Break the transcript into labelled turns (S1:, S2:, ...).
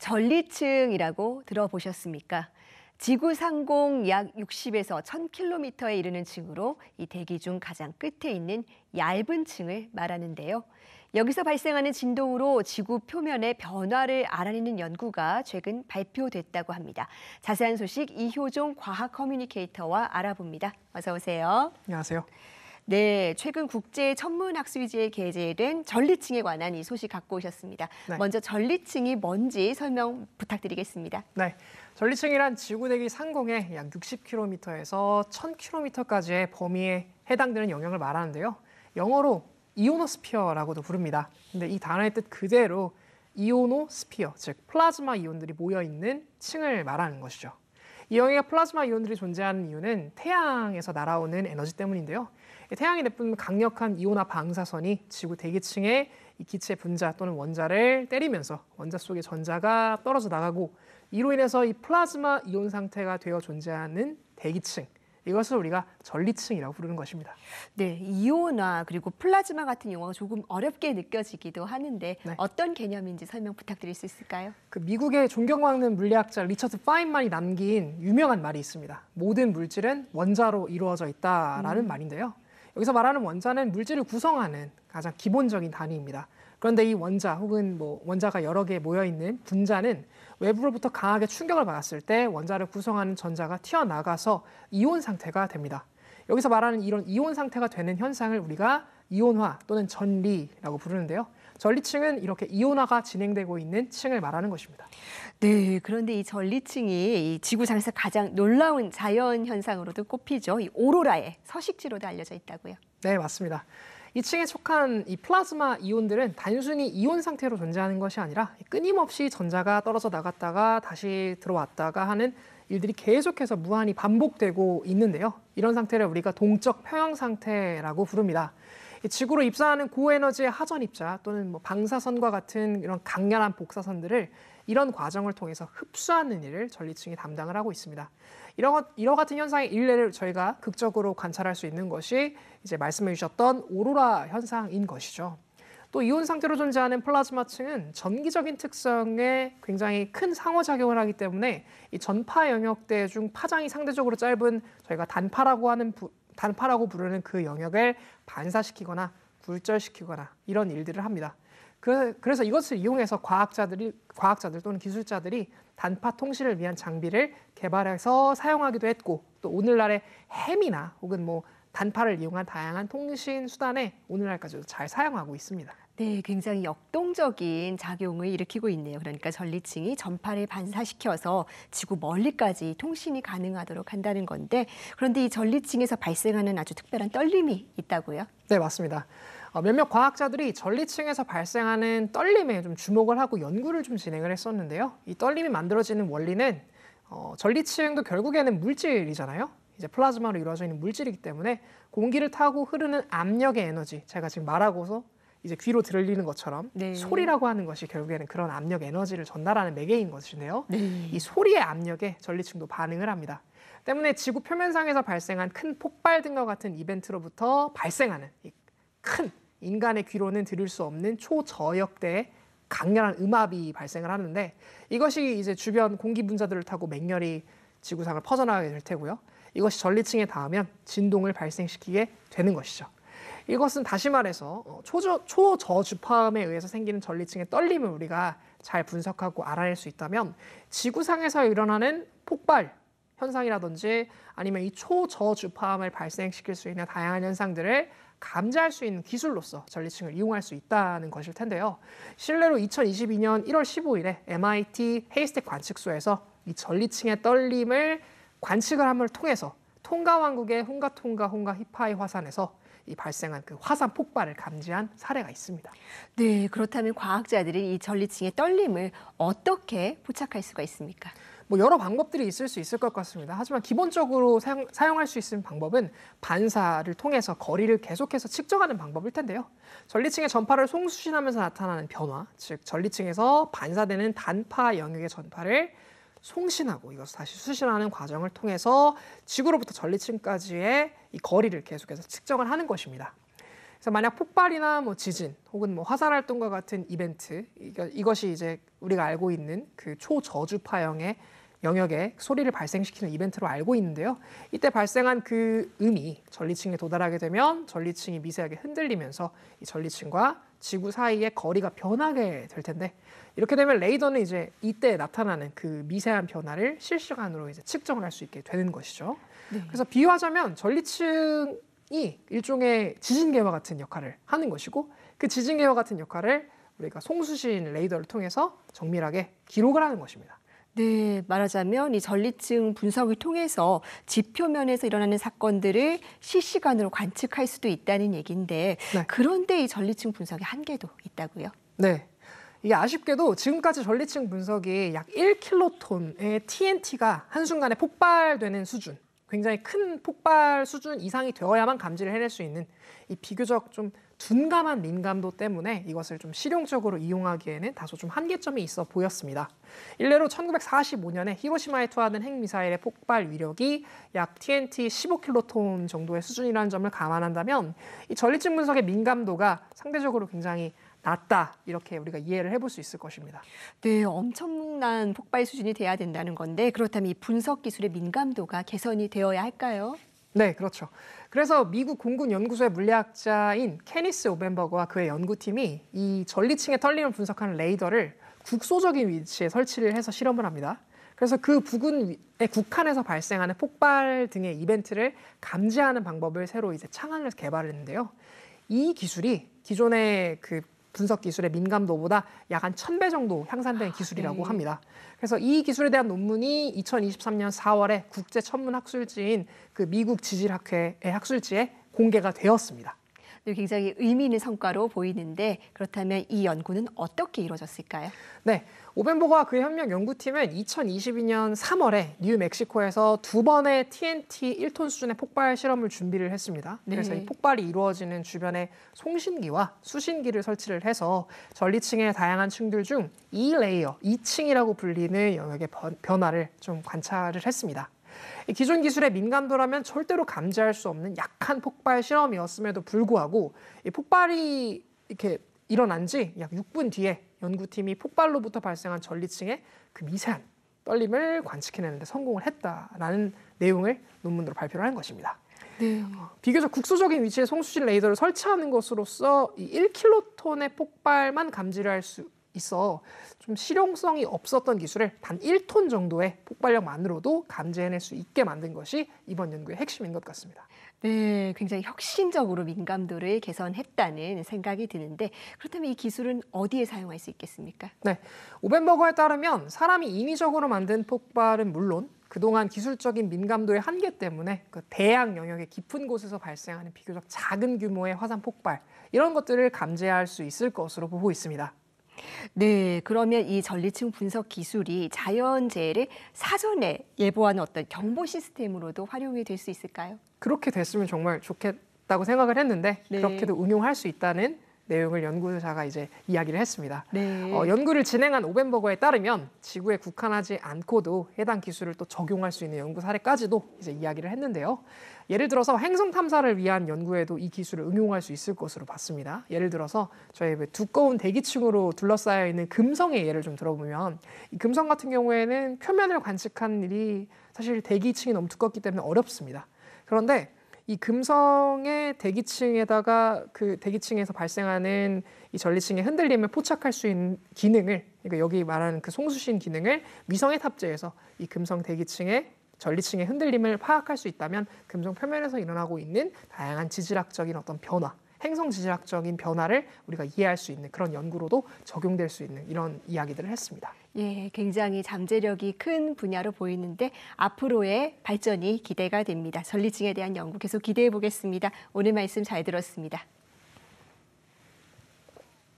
S1: 전리층이라고 들어보셨습니까? 지구 상공 약 60에서 1000km에 이르는 층으로 이 대기 중 가장 끝에 있는 얇은 층을 말하는데요. 여기서 발생하는 진동으로 지구 표면의 변화를 알아내는 연구가 최근 발표됐다고 합니다. 자세한 소식 이효종 과학 커뮤니케이터와 알아봅니다. 어서 오세요.
S2: 안녕하세요.
S1: 네, 최근 국제 천문학술지에 게재된 전리층에 관한 이 소식 갖고 오셨습니다.
S2: 네.
S1: 먼저 전리층이 뭔지 설명 부탁드리겠습니다.
S2: 네, 전리층이란 지구 대기 상공의 약 60km에서 1000km까지의 범위에 해당되는 영역을 말하는데요. 영어로 이오노스피어라고도 부릅니다. 근데 이 단어의 뜻 그대로 이오노스피어, 즉 플라즈마 이온들이 모여 있는 층을 말하는 것이죠. 이 영역에 플라즈마 이온들이 존재하는 이유는 태양에서 날아오는 에너지 때문인데요. 태양이 내뿜는 강력한 이온화 방사선이 지구 대기층의 이 기체 분자 또는 원자를 때리면서 원자 속의 전자가 떨어져 나가고 이로 인해서 이 플라즈마 이온 상태가 되어 존재하는 대기층, 이것을 우리가 전리층이라고 부르는 것입니다.
S1: 네, 이온화 그리고 플라즈마 같은 용어가 조금 어렵게 느껴지기도 하는데
S2: 네.
S1: 어떤 개념인지 설명 부탁드릴 수 있을까요?
S2: 그 미국의 존경받는 물리학자 리처드 파인만이 남긴 유명한 말이 있습니다. 모든 물질은 원자로 이루어져 있다라는 말인데요. 여기서 말하는 원자는 물질을 구성하는 가장 기본적인 단위입니다. 그런데 이 원자 혹은 원자가 여러 개 모여 있는 분자는 외부로부터 강하게 충격을 받았을 때 원자를 구성하는 전자가 튀어나가서 이온 상태가 됩니다. 여기서 말하는 이런 이온 상태가 되는 현상을 우리가 이온화 또는 전리라고 부르는데요. 전리층은 이렇게 이온화가 진행되고 있는 층을 말하는 것입니다.
S1: 네, 그런데 이 전리층이 이 지구상에서 가장 놀라운 자연 현상으로도 꼽히죠. 이 오로라의 서식지로도 알려져 있다고요.
S2: 네, 맞습니다. 이 층에 속한 이 플라즈마 이온들은 단순히 이온 상태로 존재하는 것이 아니라 끊임없이 전자가 떨어져 나갔다가 다시 들어왔다가 하는 일들이 계속해서 무한히 반복되고 있는데요. 이런 상태를 우리가 동적 평형 상태라고 부릅니다. 지구로 입사하는 고에너지의 하전 입자 또는 방사선과 같은 이런 강렬한 복사선들을 이런 과정을 통해서 흡수하는 일을 전리층이 담당을 하고 있습니다. 이와 같은 현상의 일례를 저희가 극적으로 관찰할 수 있는 것이 이제 말씀해 주셨던 오로라 현상인 것이죠. 또 이온 상태로 존재하는 플라즈마층은 전기적인 특성에 굉장히 큰 상호작용을 하기 때문에 이 전파 영역대 중 파장이 상대적으로 짧은 저희가 단파라고 부르는 그 영역을 반사시키거나 굴절시키거나 이런 일들을 합니다. 그래서 이것을 이용해서 과학자들 또는 기술자들이 단파 통신을 위한 장비를 개발해서 사용하기도 했고 또 오늘날의 햄이나 혹은 단파를 이용한 다양한 통신 수단에 오늘날까지도 잘 사용하고 있습니다.
S1: 네, 굉장히 역동적인 작용을 일으키고 있네요. 그러니까 전리층이 전파를 반사시켜서 지구 멀리까지 통신이 가능하도록 한다는 건데 그런데 이 전리층에서 발생하는 아주 특별한 떨림이 있다고요?
S2: 네, 맞습니다. 몇몇 과학자들이 전리층에서 발생하는 떨림에 좀 주목을 하고 연구를 좀 진행을 했었는데요. 이 떨림이 만들어지는 원리는 전리층도 결국에는 물질이잖아요. 이제 플라즈마로 이루어져 있는 물질이기 때문에 공기를 타고 흐르는 압력의 에너지, 제가 지금 말하고서 이제 귀로 들리는 것처럼
S1: 네.
S2: 소리라고 하는 것이 결국에는 그런 압력 에너지를 전달하는 매개인 것인데요.
S1: 네.
S2: 이 소리의 압력에 전리층도 반응을 합니다. 때문에 지구 표면상에서 발생한 큰 폭발 등과 같은 이벤트로부터 발생하는 이 큰 인간의 귀로는 들을 수 없는 초저역대의 강렬한 음압이 발생을 하는데 이것이 이제 주변 공기 분자들을 타고 맹렬히 지구상을 퍼져나가게 될 테고요. 이것이 전리층에 닿으면 진동을 발생시키게 되는 것이죠. 이것은 다시 말해서 초저주파음에 의해서 생기는 전리층의 떨림을 우리가 잘 분석하고 알아낼 수 있다면 지구상에서 일어나는 폭발 현상이라든지 아니면 이 초저주파음을 발생시킬 수 있는 다양한 현상들을 감지할 수 있는 기술로서 전리층을 이용할 수 있다는 것일 텐데요. 실례로 2022년 1월 15일에 MIT 헤이스택 관측소에서 이 전리층의 떨림을 관측을 함을 통해서 통가왕국의 홍가 히파이 화산에서 이 발생한 그 화산 폭발을 감지한 사례가 있습니다.
S1: 네, 그렇다면 과학자들이 이 전리층의 떨림을 어떻게 포착할 수가 있습니까?
S2: 여러 방법들이 있을 수 있을 것 같습니다. 하지만 기본적으로 사용할 수 있는 방법은 반사를 통해서 거리를 계속해서 측정하는 방법일 텐데요. 전리층의 전파를 송수신하면서 나타나는 변화, 즉 전리층에서 반사되는 단파 영역의 전파를 송신하고 이것을 다시 수신하는 과정을 통해서 지구로부터 전리층까지의 이 거리를 계속해서 측정을 하는 것입니다. 그래서 만약 폭발이나 뭐 지진 혹은 뭐 화산 활동과 같은 이벤트, 이것이 이제 우리가 알고 있는 그 초저주파형의 영역에 소리를 발생시키는 이벤트로 알고 있는데요. 이때 발생한 그 음이 전리층에 도달하게 되면 전리층이 미세하게 흔들리면서 이 전리층과 지구 사이의 거리가 변하게 될 텐데, 이렇게 되면 레이더는 이제 이때 나타나는 그 미세한 변화를 실시간으로 이제 측정을 할 수 있게 되는 것이죠.
S1: 네.
S2: 그래서 비유하자면 전리층이 일종의 지진계와 같은 역할을 하는 것이고, 그 지진계와 같은 역할을 우리가 송수신 레이더를 통해서 정밀하게 기록을 하는 것입니다.
S1: 네, 말하자면 이 전리층 분석을 통해서 지표면에서 일어나는 사건들을 실시간으로 관측할 수도 있다는 얘기인데,
S2: 네.
S1: 그런데 이 전리층 분석의 한계도 있다고요?
S2: 네. 이게 아쉽게도 지금까지 전리층 분석이 약 1킬로톤의 TNT가 한순간에 폭발되는 수준, 굉장히 큰 폭발 수준 이상이 되어야만 감지를 해낼 수 있는 이 비교적 좀 둔감한 민감도 때문에 이것을 좀 실용적으로 이용하기에는 다소 좀 한계점이 있어 보였습니다. 일례로 1945년에 히로시마에 투하된 핵미사일의 폭발 위력이 약 TNT 15킬로톤 정도의 수준이라는 점을 감안한다면 이 전리층 분석의 민감도가 상대적으로 굉장히 낮다, 이렇게 우리가 이해를 해볼 수 있을 것입니다.
S1: 네, 엄청난 폭발 수준이 돼야 된다는 건데, 그렇다면 이 분석 기술의 민감도가 개선이 되어야 할까요?
S2: 네, 그렇죠. 그래서 미국 공군 연구소의 물리학자인 케니스 오벤버그와 그의 연구팀이 이 전리층의 떨림을 분석하는 레이더를 국소적인 위치에 설치를 해서 실험을 합니다. 그래서 그 부근의 국한에서 발생하는 폭발 등의 이벤트를 감지하는 방법을 새로 이제 창안해서 개발했는데요. 이 기술이 기존의 그 분석 기술의 민감도보다 약 한 1000배 정도 향상된 기술이라고 합니다. 그래서 이 기술에 대한 논문이 2023년 4월에 국제 천문 학술지인 그 미국 지질학회의 학술지에 공개가 되었습니다.
S1: 네, 굉장히 의미 있는 성과로 보이는데, 그렇다면 이 연구는 어떻게 이루어졌을까요?
S2: 네, 오벤버거와 그의 협력 연구팀은 2022년 3월에 뉴멕시코에서 2번의 TNT 1톤 수준의 폭발 실험을 준비를 했습니다. 그래서 이 폭발이 이루어지는 주변에 송신기와 수신기를 설치를 해서 전리층의 다양한 층들 중 2레이어, 2층이라고 불리는 영역의 변화를 좀 관찰을 했습니다. 기존 기술의 민감도라면 절대로 감지할 수 없는 약한 폭발 실험이었음에도 불구하고 이 폭발이 이렇게 일어난 지 약 6분 뒤에 연구팀이 폭발로부터 발생한 전리층의 그 미세한 떨림을 관측해내는데 성공을 했다라는 내용을 논문으로 발표를 한 것입니다.
S1: 네.
S2: 비교적 국소적인 위치에 송수신 레이더를 설치하는 것으로서 이 1킬로톤의 폭발만 감지를 할 수 있어 좀 실용성이 없었던 기술을 단 1톤 정도의 폭발력만으로도 감지해낼 수 있게 만든 것이 이번 연구의 핵심인 것 같습니다.
S1: 네, 굉장히 혁신적으로 민감도를 개선했다는 생각이 드는데, 그렇다면 이 기술은 어디에 사용할 수 있겠습니까?
S2: 네, 오벤버거에 따르면 사람이 인위적으로 만든 폭발은 물론 그동안 기술적인 민감도의 한계 때문에 그 대양 영역의 깊은 곳에서 발생하는 비교적 작은 규모의 화산 폭발, 이런 것들을 감지할 수 있을 것으로 보고 있습니다.
S1: 네, 그러면 이 전리층 분석 기술이 자연재해를 사전에 예보하는 어떤 경보 시스템으로도 활용이 될 수 있을까요?
S2: 그렇게 됐으면 정말 좋겠다고 생각을 했는데
S1: 네.
S2: 그렇게도 응용할 수 있다는 내용을 연구자가 이제 이야기를 했습니다.
S1: 네.
S2: 연구를 진행한 오벤버거에 따르면 지구에 국한하지 않고도 해당 기술을 또 적용할 수 있는 연구 사례까지도 이제 이야기를 했는데요. 예를 들어서 행성 탐사를 위한 연구에도 이 기술을 응용할 수 있을 것으로 봤습니다. 예를 들어서 저희 두꺼운 대기층으로 둘러싸여 있는 금성의 예를 좀 들어보면, 이 금성 같은 경우에는 표면을 관측하는 일이 사실 대기층이 너무 두껍기 때문에 어렵습니다. 그런데 이 금성의 대기층에다가 그 대기층에서 발생하는 이 전리층의 흔들림을 포착할 수 있는 기능을, 그러니까 여기 말하는 그 송수신 기능을 위성에 탑재해서 이 금성 대기층의 전리층의 흔들림을 파악할 수 있다면 금성 표면에서 일어나고 있는 다양한 지질학적인 어떤 변화, 행성 지질학적인 변화를 우리가 이해할 수 있는 그런 연구로도 적용될 수 있는 이런 이야기들을 했습니다.
S1: 예, 굉장히 잠재력이 큰 분야로 보이는데 앞으로의 발전이 기대가 됩니다. 전리층에 대한 연구 계속 기대해 보겠습니다. 오늘 말씀 잘 들었습니다.